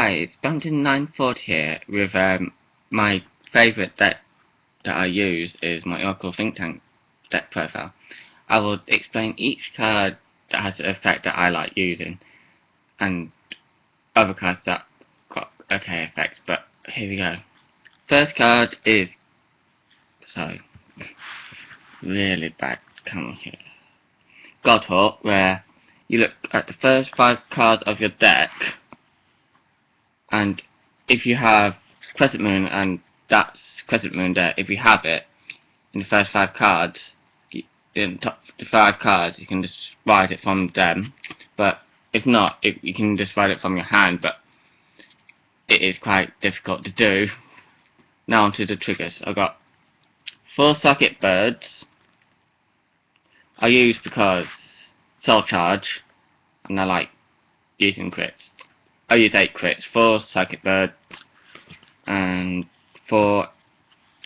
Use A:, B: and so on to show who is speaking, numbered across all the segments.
A: Hi, it's Bumpton 940 here with my favourite deck that I use is my Oracle Think Tank deck profile. I will explain each card that has an effect that I like using and other cards that got okay effects, but here we go. First card is, sorry, really bad camera here. Godhawk, where you look at the first 5 cards of your deck, and if you have Crescent Moon, and that's Crescent Moon there, if you have it in the first 5 cards, in the top 5 cards, you can just write it from them. But if not, you can just write it from your hand, but it is quite difficult to do. Now onto the triggers. I've got 4 Socket Birds. I use because Soul Charge, and I like using crits. I use 8 crits, 4 Psychic Birds, and 4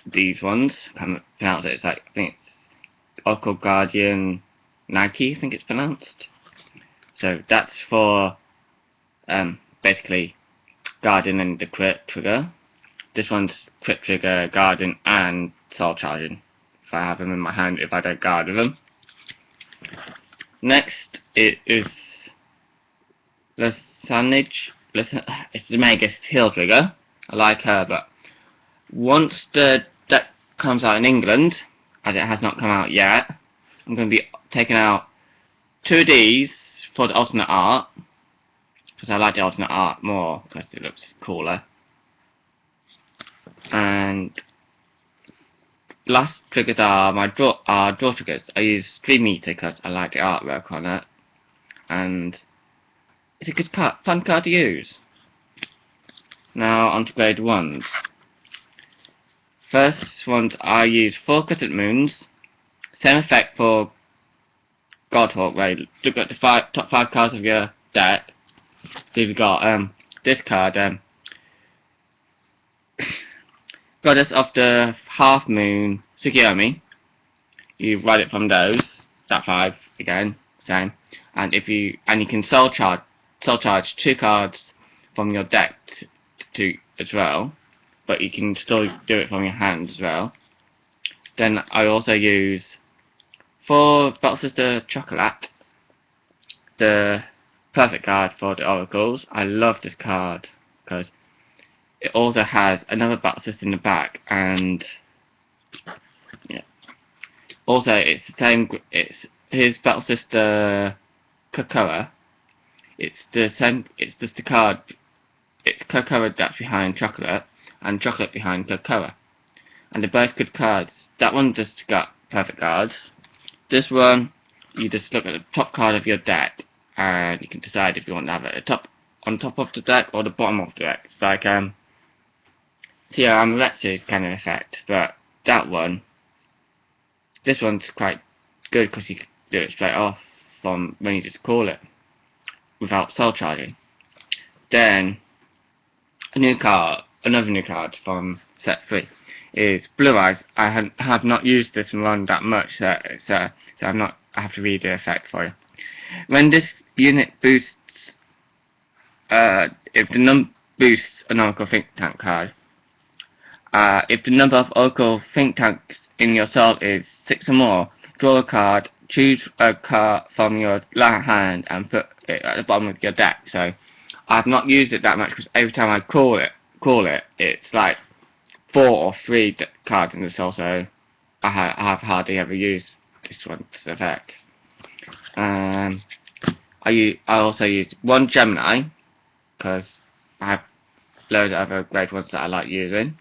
A: these ones. I can't pronounce it. It's like, I think it's Oracle Guardian Nike, I think it's pronounced. So that's for basically Guardian and the crit trigger. This one's crit trigger, Guardian, and Soul Charging. If I have them in my hand, if I don't guard with them. Next, it is the Sandage. It's the Magus Heal trigger. I like her, but once the deck comes out in England, as it has not come out yet, I'm going to be taking out 2 of these for the alternate art, because I like the alternate art more, because it looks cooler. And last triggers are my draw triggers. I use 3 meter because I like the artwork on it, and it's a good card, fun card to use. Now on to grade 1s. First ones, I use 4 Crescent Moons. Same effect for Godhawk, where you look at the top 5 cards of your deck. So you've got this card, Goddess of the Half Moon, Tsukiyomi. You write it from those, that 5 again, same. And you can soul charge 2 cards from your deck to as well, but you can still do it from your hand as well. Then I also use 4 Battle Sister Chocolate, the perfect card for the oracles. I love this card because it also has another Battle Sister in the back, and yeah. Also, it's the same. It's his Battle Sister Cocoa. It's the same. It's just the card. It's Cocoa that's behind Chocolate, and Chocolate behind Cocoa, and they're both good cards. That one just got perfect cards. This one, you just look at the top card of your deck, and you can decide if you want to have it on top of the deck or the bottom of the deck. It's like Rex's kind of effect, but that one, this one's quite good because you can do it straight off from when you just call it without soul charging. Then another new card from set 3 is Blue Eyes. I have not used this one that much, so I have to read the effect for you. When this unit boosts, if the number boosts an Oracle Think Tank card, if the number of Oracle Think Tanks in your soul is 6 or more, draw a card, choose a card from your left hand and put it at the bottom of your deck. So I've not used it that much because every time I call it, it's like 4 or 3 cards in the soul, so I have hardly ever used this one's effect. I also use 1 Gemini because I have loads of other great ones that I like using.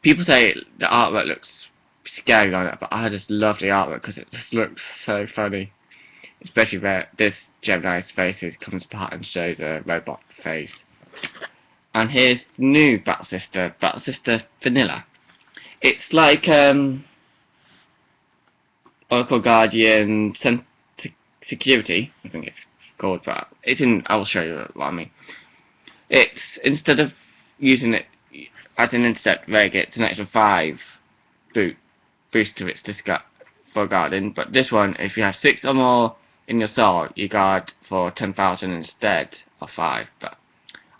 A: People say the artwork looks scary on it, but I just love the artwork because it just looks so funny. Especially where this Gemini's face comes apart and shows a robot face. And here's the new Battle Sister Vanilla. It's like Oracle Guardian Security, I think it's called, but I will show you what I mean. It's, instead of using it as an intercept reg, it's an extra 5 boost to its discard for guarding, but this one, if you have 6 or more in your soul, you guard for 10,000 instead of 5, but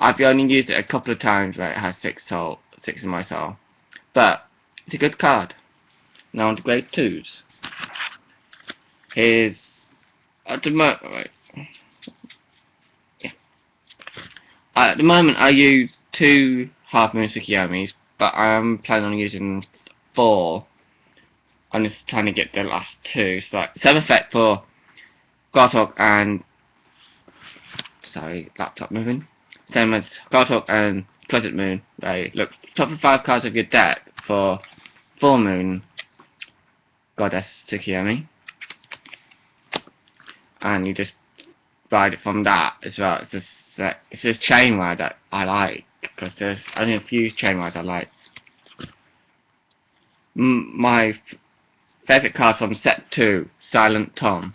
A: I've only used it a couple of times where it has 6 in my soul. But it's a good card. Now on to grade 2s. Here's at the moment I use 2 Half Moon Tsukiyomis, but I'm planning on using 4. I'm just trying to get the last 2. So same effect for Gartok and laptop moving. Same as Gartok and Crescent Moon. They look top of 5 cards of your deck for Full Moon Goddess Tsukiyomi, and you just ride it from that as well. It's this chain ride that I like, because there's only a few chain rides I like. My favourite card from set 2, Silent Tom.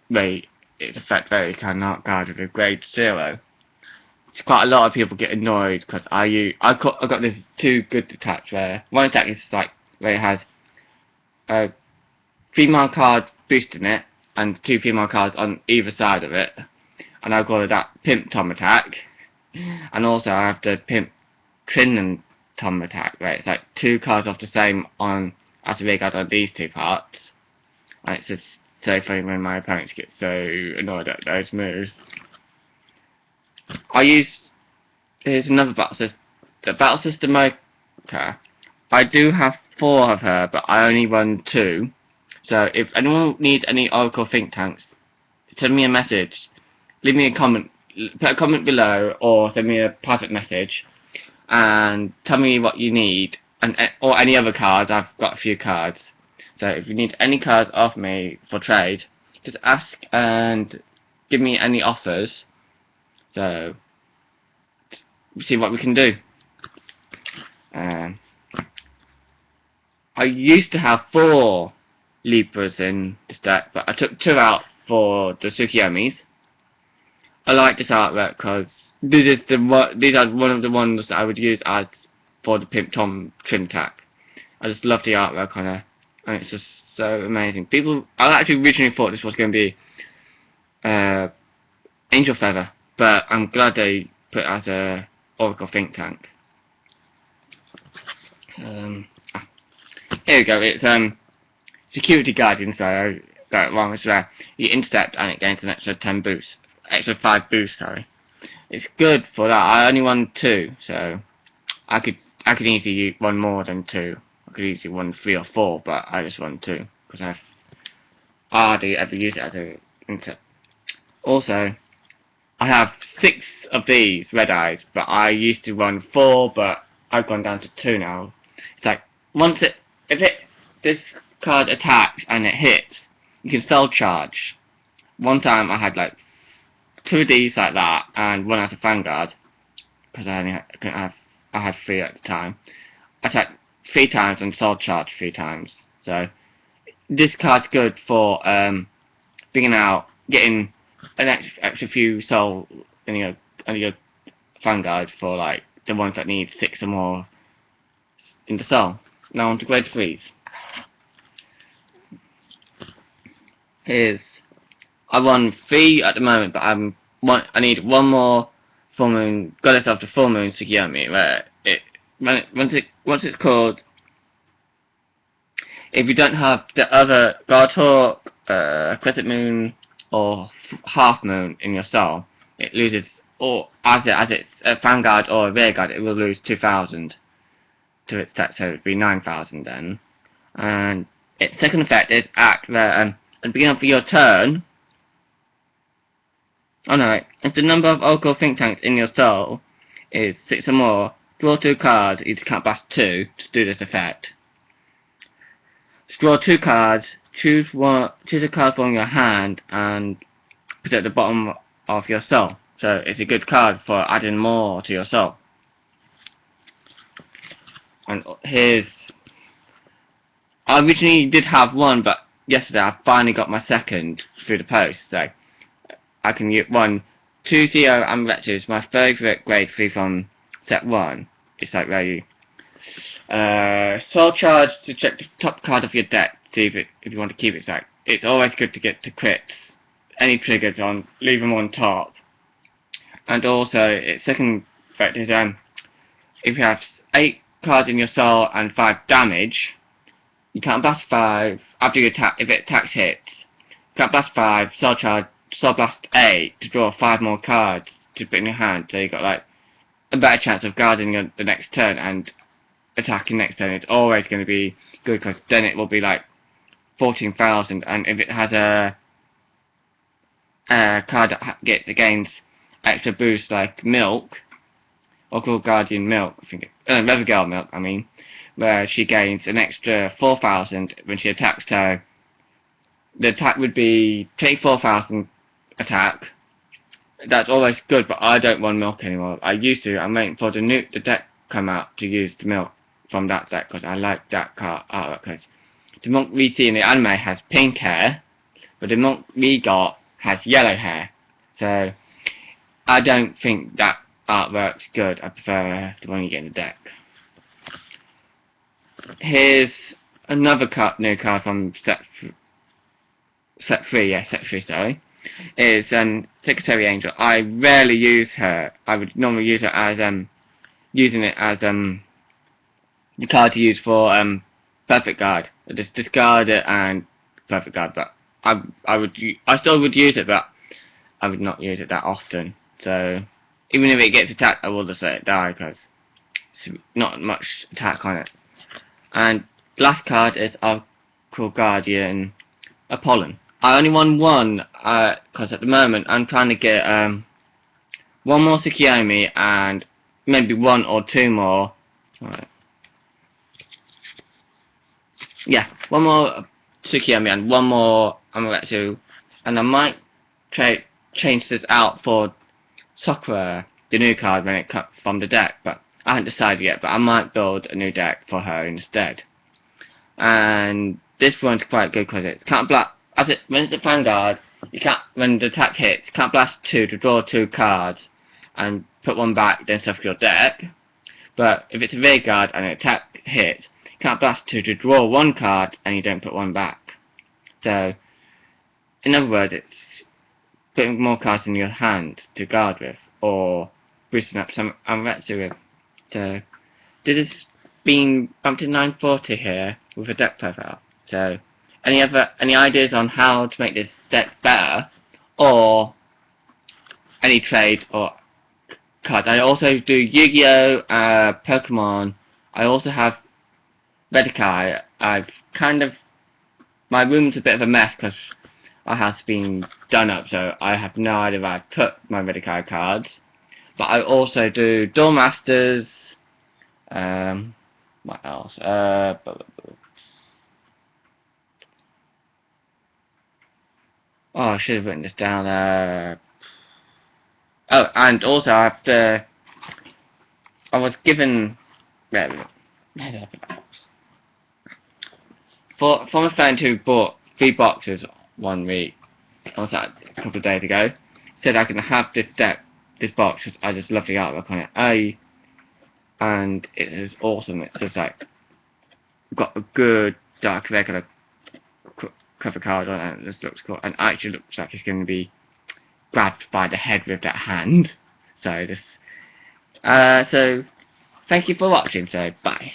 A: It's effect very kind of card with a grade 0. It's quite a lot of people get annoyed because I got this 2 good attacks where one attack is like where it has a female card boosting it and 2 female cards on either side of it, and I call it that Pimp Tom attack. And also I have the Pimp Trin Tom attack where it's like 2 cards off the same on as a regard on these 2 parts, and it's just so funny when my opponents get so annoyed at those moves. Here's another battle system. The battle system Mocha. I do have 4 of her, but I only run 2. So if anyone needs any Oracle think tanks, send me a message. Leave me a comment. Put a comment below, or send me a private message, and tell me what you need, or any other cards. I've got a few cards. So if you need any cards off me for trade, just ask and give me any offers. So see what we can do. I used to have 4 Libras in this deck, but I took 2 out for the Tsukiyomis. I like this artwork because these are one of the ones that I would use as for the Pimp Tom Trin attack. I just love the artwork on her, and it's just so amazing. I actually originally thought this was going to be Angel Feather, but I'm glad they put it as a Oracle think tank. Here we go. It's Security Guardian, so I got it wrong. It's where you intercept and it gains an extra 10 boosts. Extra 5 boosts, sorry. It's good for that. I only won 2, so I could easily run more than 2. I could easily run 3 or 4, but I just won 2 because I hardly ever use it as a intercept. Also, I have 6 of these red eyes, but I used to run 4, but I've gone down to 2 now. It's like this card attacks and it hits, you can Soul Charge. One time I had like 2 of these like that, and 1 as a vanguard, because I had 3 at the time. I attacked 3 times and Soul Charge 3 times. So this card's good for bringing out, getting an extra few soul in your vanguard for like the ones that need 6 or more in the soul. Now on to grade 3s. I won 3 at the moment, but I need 1 more full moon Goddess of the Full Moon Tsukiyomi, where once it's called, if you don't have the other Gartok, Crescent Moon, or Half Moon in your soul, it loses, or as it's a vanguard or a rearguard, it will lose 2,000 to its attack, so it would be 9,000 then. And its second effect is act where at the beginning of your turn. Oh no, if the number of Oracle think tanks in your soul is 6 or more, draw 2 cards, you can't blast 2 to do this effect. So draw 2 cards, choose a card from your hand and put it at the bottom of your soul. So it's a good card for adding more to your soul. And I originally did have 1, but yesterday I finally got my 2nd through the post, so I can get 2 Zero Ambulexes, my favourite grade 3 from set 1. It's like where you Soul Charge to check the top card of your deck, see if you want to keep it. So it's always good to get to crits. Any triggers on, leave them on top. And also its second effect is if you have 8 cards in your soul and 5 damage, you can't blast 5 after you attack. If it attacks hits, you can't blast 5, soul charge, soul blast 8 to draw 5 more cards to put in your hand. So you got like a better chance of guarding the next turn and attacking next turn. It's always going to be good because then it will be like 14,000, and if it has a card that gets against extra boost like Milk, or called Guardian Milk, I think Leather Girl Milk, I mean, where she gains an extra 4,000 when she attacks, so the attack would be 24,000 attack. That's always good, but I don't want Milk anymore. I used to. I'm waiting for the deck come out to use the Milk from that deck because I like that card artwork. Because the Monk we see in the anime has pink hair, but the Monk we got has yellow hair. So I don't think that artwork's good. I prefer the one you get in the deck. Here's another new card from set 3, sorry. Is Secretary Angel. I rarely use her. I would normally use her as using it as the card to use for Perfect Guard. I just discard it and Perfect Guard, but I still would use it, but I would not use it that often. So even if it gets attacked, I will just let it die because there's not much attack on it. And last card is our Cool Guardian Apollon. I only won one because at the moment I'm trying to get one more Tsukiyomi and maybe 1 or 2 more. Right. Yeah, 1 more Tsukiyomi and 1 more Amaterasu, and I might change this out for Sakura, the new card, when it comes from the deck, but I haven't decided yet. But I might build a new deck for her instead. And this one's quite good because it can't blast. When it's a vanguard, you can't. When the attack hits, you can't blast 2 to draw 2 cards and put 1 back, then stuff your deck. But if it's a vanguard and an attack hits, you can't blast 2 to draw 1 card and you don't put 1 back. So, in other words, it's putting more cards in your hand to guard with, or boosting up some Amaterasu with. So, this has been bumped to 940 here with a deck profile. So, any ideas on how to make this deck better, or any trades or cards? I also do Yu-Gi-Oh, Pokemon. I also have Redakai. My room's a bit of a mess because our house has been done up, so I have no idea where I put my Redakai cards. But I also do Duel Masters. What else? Oh, I should have written this down. Oh, and also I was given from a friend who bought 3 boxes 1 week, a couple of days ago, said I can have this box because I just love the artwork on it. And it is awesome. It's just like got a good dark regular cover card on it, and it just looks cool, and actually looks like it's going to be grabbed by the head with that hand. So thank you for watching, so bye.